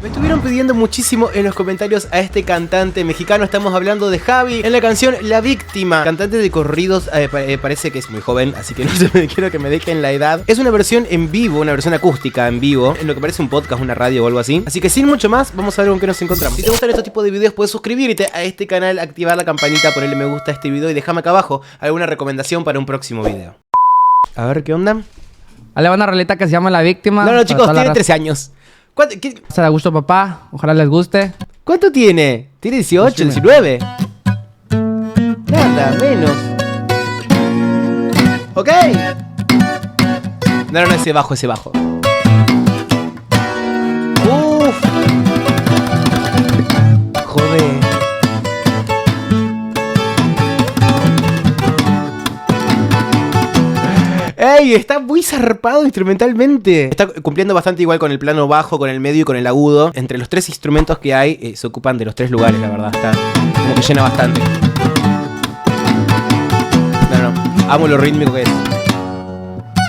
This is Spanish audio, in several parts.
Me estuvieron pidiendo muchísimo en los comentarios a este cantante mexicano. Estamos hablando de Javi en la canción La Víctima. Cantante de corridos, parece que es muy joven, así que no sé, quiero que me dejen la edad. Es una versión en vivo, una versión acústica en vivo, en lo que parece un podcast, una radio o algo así. Así que sin mucho más, vamos a ver con qué nos encontramos. Si te gustan estos tipos de videos, puedes suscribirte a este canal, activar la campanita, ponerle me gusta a este video y déjame acá abajo alguna recomendación para un próximo video. A ver, ¿qué onda? Ale, una roleta que se llama La Víctima. No, chicos, tiene 13 años. Se da gusto, papá. Ojalá les guste. ¿Cuánto tiene? ¿Tiene 18, 19? Nada, menos. Ok. No, ese bajo, ese bajo. Uff. Joder. ¡Ey! Está muy zarpado instrumentalmente. Está cumpliendo bastante igual con el plano bajo, con el medio y con el agudo. Entre los tres instrumentos que hay, se ocupan de los tres lugares, la verdad. Está como que llena bastante. No, amo lo rítmico que es.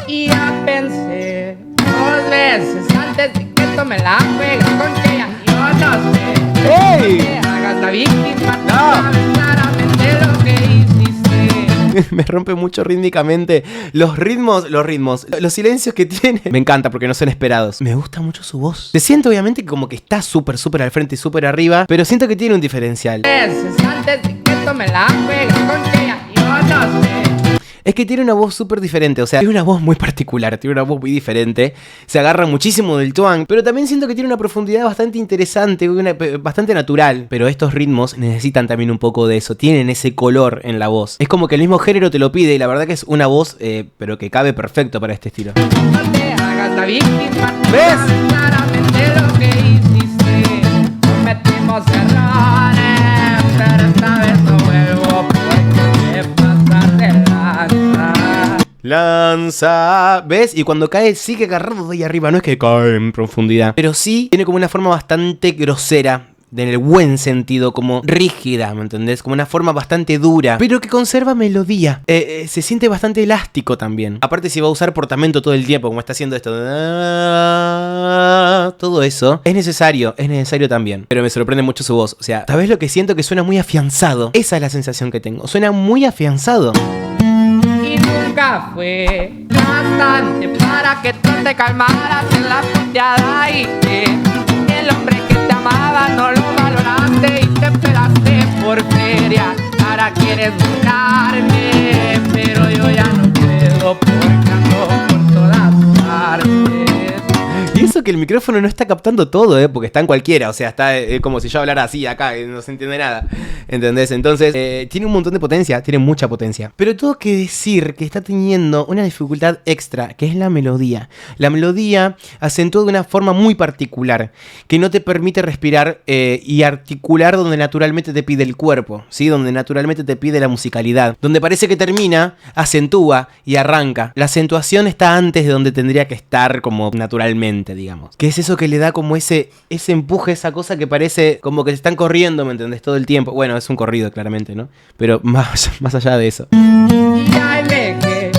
Y ya pensé 2 veces antes de que tome la juega con que ya yo no sé. ¡Ey! Que hagas la víctima. No. Sabes claramente lo que hiciste. Me rompe mucho rítmicamente los ritmos, los silencios que tiene. Me encanta porque no son esperados. Me gusta mucho su voz. Se siente obviamente como que está súper al frente y súper arriba, pero siento que tiene un diferencial. Veces antes de que tome la juega con que ya yo no sé. Es que tiene una voz súper diferente, o sea, tiene una voz muy particular, tiene una voz muy diferente. Se agarra muchísimo del twang, pero también siento que tiene una profundidad bastante interesante, bastante natural. Pero estos ritmos necesitan también un poco de eso, tienen ese color en la voz. Es como que el mismo género te lo pide y la verdad que es una voz, pero que cabe perfecto para este estilo. No te hagas la víctima. ¿Ves? Sabes claramente lo que hiciste. Cometimos errores, pero esta vez no vuelvo porque te pasas de Lanza, ¿ves? Y cuando cae sigue agarrado de ahí arriba, no es que cae en profundidad, pero sí tiene como una forma bastante grosera, en el buen sentido, como rígida, ¿me entendés? Como una forma bastante dura, pero que conserva melodía. Se siente bastante elástico también. Aparte si va a usar portamento todo el tiempo, como está haciendo esto, todo eso, es necesario también. Pero me sorprende mucho su voz, o sea, tal vez lo que siento que suena muy afianzado. Esa es la sensación que tengo, suena muy afianzado. y nunca fue bastante para que tú te calmaras en la puteada y que el hombre que te amaba no lo valoraste y te esperaste por feria. Ahora quieres buscarme, pero yo ya no puedo porque ando por todas partes. Y eso que el micrófono no está captando todo, porque está en cualquiera, o sea, está como si yo hablara así acá, no se entiende nada, ¿entendés? Entonces, tiene un montón de potencia, tiene mucha potencia. Pero tengo que decir que está teniendo una dificultad extra, que es la melodía. La melodía acentúa de una forma muy particular, que no te permite respirar y articular donde naturalmente te pide el cuerpo, ¿sí? Donde naturalmente te pide la musicalidad. Donde parece que termina, acentúa y arranca. La acentuación está antes de donde tendría que estar como naturalmente, digamos. Que es eso que le da como ese empuje, esa cosa que parece como que se están corriendo, ¿me entendés? Todo el tiempo. Bueno, es un corrido, claramente, ¿no? Pero más allá de eso. Y ya me quedé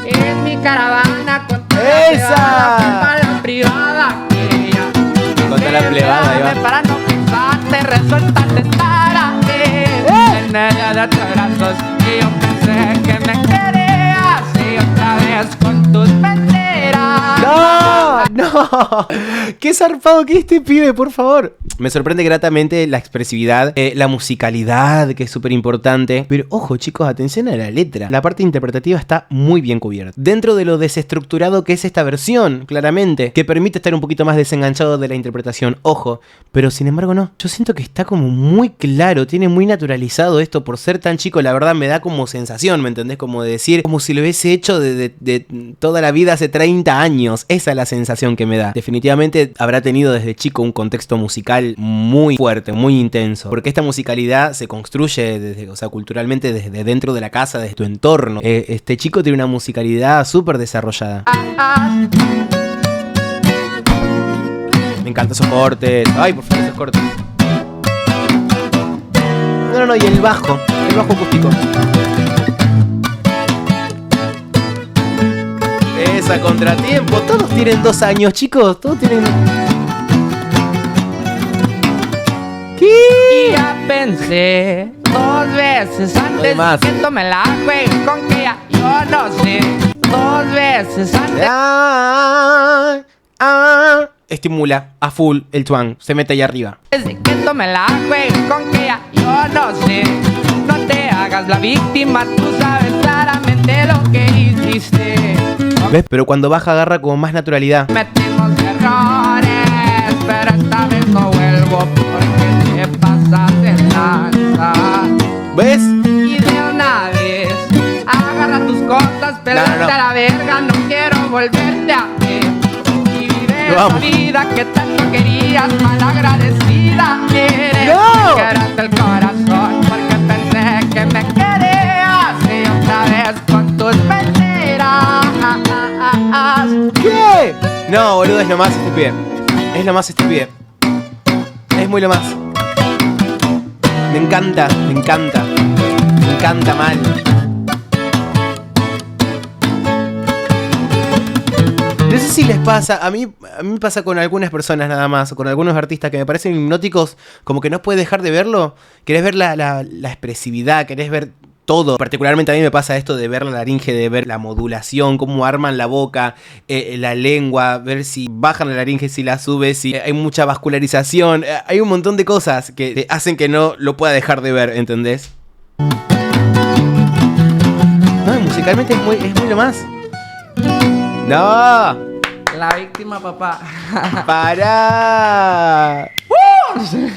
en mi caravana con ¡esa! la privada que ya Contra la plebada, ahí va. para no pensarte, resulta tentar en medio de tus brazos. Y yo pensé que me querías y otra vez con tus banderas. ¡No! ¡Qué zarpado que este pibe, por favor! Me sorprende gratamente la expresividad, la musicalidad, que es súper importante. Pero ojo, chicos, atención a la letra. La parte interpretativa está muy bien cubierta. Dentro de lo desestructurado que es esta versión, claramente, que permite estar un poquito más desenganchado de la interpretación. Ojo, pero sin embargo no. Yo siento que está como muy claro, tiene muy naturalizado esto por ser tan chico. La verdad me da como sensación, ¿me entendés? Como de decir, como si lo hubiese hecho de toda la vida hace 30 años. Esa es la sensación que me da. Definitivamente habrá tenido desde chico un contexto musical muy fuerte, muy intenso, porque esta musicalidad se construye desde, o sea, culturalmente desde dentro de la casa, desde tu entorno. Este chico tiene una musicalidad súper desarrollada. Me encantan esos cortes. Ay, por favor, esos cortes. No, y el bajo acústico. Esa contratiempo. Todos tienen 2 años, chicos. Todos tienen... pensé 2 veces antes más. que tome la juegue con que ya yo no sé. 2 veces antes. Estimula a full el twang, se mete ahí arriba. Desde que tome la juegue con que ya yo no sé. No te hagas la víctima, tú sabes claramente lo que hiciste. ¿Ves? Pero cuando baja agarra con más naturalidad. Metimos errores, pero esta vez no vuelvo porque te pasas de lanza. ¿Ves? Y de una vez agarra tus cosas, pero No. a la verga, no quiero volverte a ver. Y vive la Vamos. vida que tanto querías, malagradecida eres. No. Me quebraste el corazón porque pensé que me querías. Y otra vez con tus mentiras. ¿Qué? No, boludo, es lo más este pibe. Es lo más este pibe. Es muy lo más. Me encanta, me encanta. Me encanta mal. No sé si les pasa, a mí me pasa con algunas personas nada más, o con algunos artistas que me parecen hipnóticos, como que no puedes dejar de verlo. Querés ver la expresividad, querés ver todo. Particularmente a mí me pasa esto de ver la laringe, de ver la modulación, cómo arman la boca, la lengua, ver si bajan la laringe, si la sube, si hay mucha vascularización. Hay un montón de cosas que hacen que no lo pueda dejar de ver, ¿entendés? No, musicalmente es muy lo más. ¡No! La víctima, papá. ¡Para!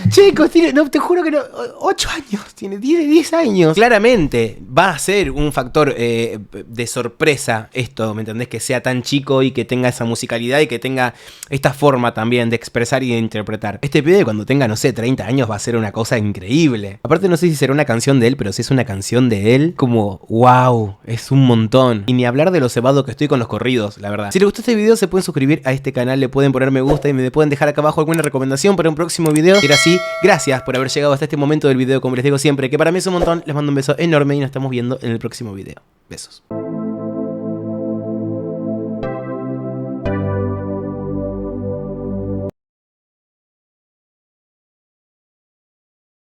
Chicos, no, te juro que no. 8 años, tiene 10 años. Claramente va a ser un factor de sorpresa esto, ¿me entendés? Que sea tan chico y que tenga esa musicalidad y que tenga esta forma también de expresar y de interpretar. Este pibe cuando tenga, no sé, 30 años va a ser una cosa increíble. Aparte no sé si será una canción de él, pero si es una canción de él, como wow, es un montón. Y ni hablar de lo cebado que estoy con los corridos, la verdad. Si les gustó este video se pueden suscribir a este canal, le pueden poner me gusta y me pueden dejar acá abajo alguna recomendación para un próximo video. Y era así, gracias por haber llegado hasta este momento del video, como les digo siempre, que para mí es un montón. Les mando un beso enorme y nos estamos viendo en el próximo video. Besos.